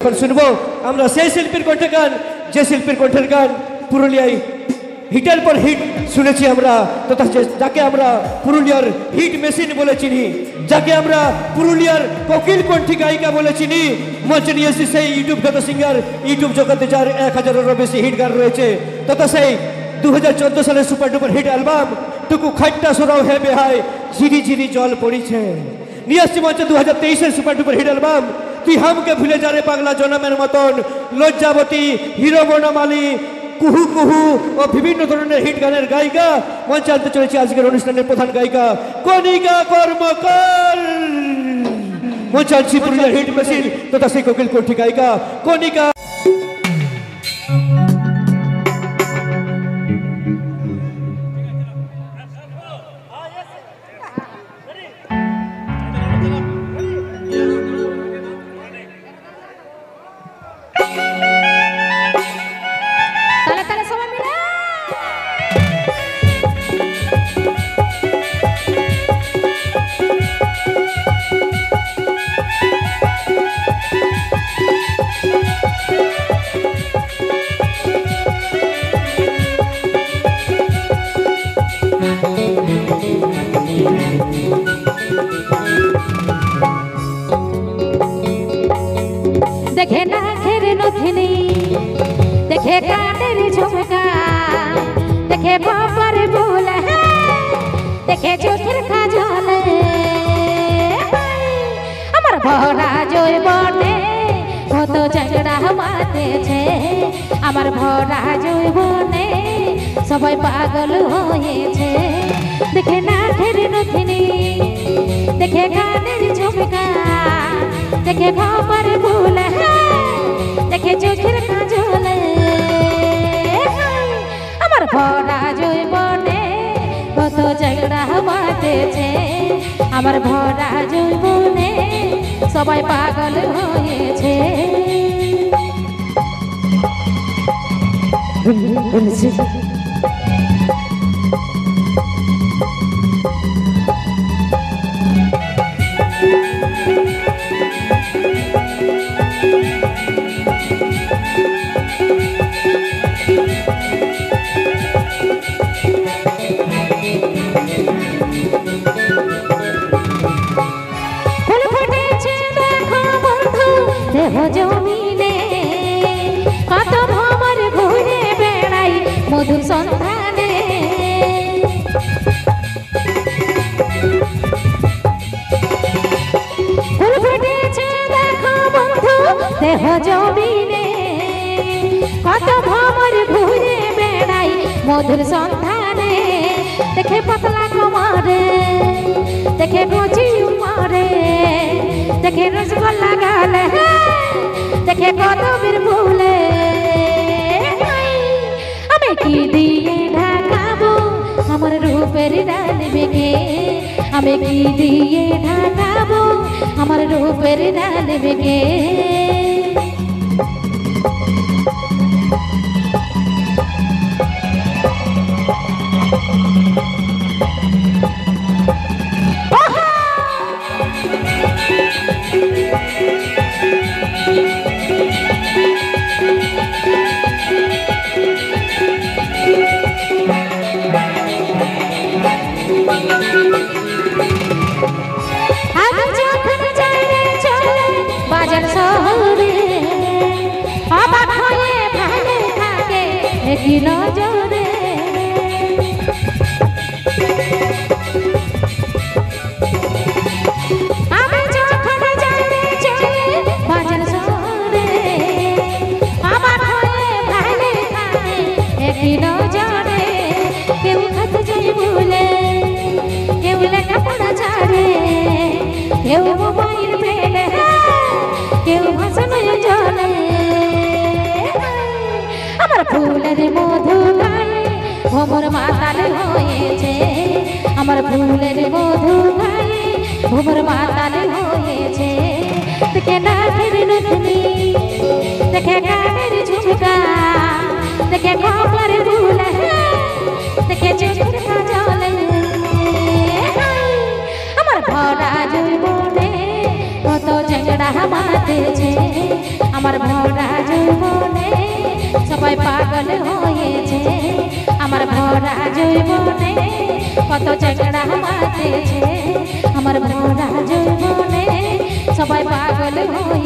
এখন শুনবো আমরা সেই শিল্পীর কণ্ঠে গান যে শিল্পীর কণ্ঠের গান পুরুলিয়ায় হিটের পর হিট শুনেছি আমরা, তথা যাকে আমরা পুরুলিয়ার হিট মেশিন বলে চিনি, যাকে আমরা পুরুলিয়ার কোকিল কণ্ঠী গায়িকা বলে চিনি, মঞ্চে নিয়ে এসেছি সেই ইউটিউব যত সিঙ্গার, ইউটিউব জগতে যার 1000-এরও বেশি হিট গান রয়েছে, তথা সেই 2014 সালের সুপার ডুপার হিট অ্যালবাম টুকু খাট্টা সোরাও হে বেহায় ঝিরি ঝিরি জল পড়িছে। নিয়ে আসছি মঞ্চে 2023-এর সুপার ডুপার হিট অ্যালবাম তুই হামকে ভুলে যা রে পাগলা জনমের মতন, লজ্জাবতী, হিরো বনমালী, কুহু কুহু ও বিভিন্ন ধরনের হিট গানের গায়িকা। মঞ্চে আনতে চলেছি আজকের অনুষ্ঠানের প্রধান গায়িকা কণিকা কর্মকার। মঞ্চে আনছি পুরুলিয়ার হিট মেশিন তথা সেই কোকিল কণ্ঠী গায়িকা কণিকা। देखे नाखेर नथिनी, देखे काटेर झुमका, देखे बापर बोल, देखे चोखेर काजल, আমার ভরা জৈবনে কত ঝগড়া মাতেছে, আমার ভরা জৈবনে সবাই পাগল হয়েছে। দেখে নাখের নথিনী, দেখে কানের ঝুমকা, দেখে বাবার ফুল, দেখে চোখের কাজল, আমার ভরা জৈবনে কত ঝগড়া মাতেছে, আমার ভরা জৈবনে সবাই পাগল হয়েছে। জমিনে কত ভ্রমর ঘুরে বেড়াই মধুর সন্ধানে, ফুল ফুটেছে দেখো বন্ধু দেহ জমিনে, কত ভ্রমর ঘুরে বেড়াই মধুর সন্ধানে। দেখে পাতলা কোমরে, দেখে কচি উমরে, দেখে রসগোল্লা গালে, দেখে কদমের ফুলে, আমি কি দিয়ে ঢাকাবো আমার রূপের ডাল বেগে, আমি কি দিয়ে ঢাকাবো আমার রূপের ডাল বেগে। বাজার শহরে অবাক হয়ে ভালো থাকে কি নজরে, আমি যখন যাই চলে বাজার শহরে অবাক হয়ে ভালো থাকে কি নজরে। কেউ খাতে যাই ভুলে, কেউ লেখাপড়া ছাড়ে, কেউ মোবাইল ফেলে, কেউ ভাষণে জলে, আমার ফুলের মধু গায়ে ভ্রমর মাতাল হয়েছে, আমার ফুলের মধু গায়ে ভ্রমর মাতাল হয়েছে। দেখে নাকের নথনি, দেখে কানের ঝুমকা, দেখে কপার ফুল, দেখে চোখের কাজল, আমার ভরা জৈবনে কত ঝগড়া মাতেছে, আমার চেংড়া মাতেছে আমার ভরা যৌবনে সবাই পাগল হয়ে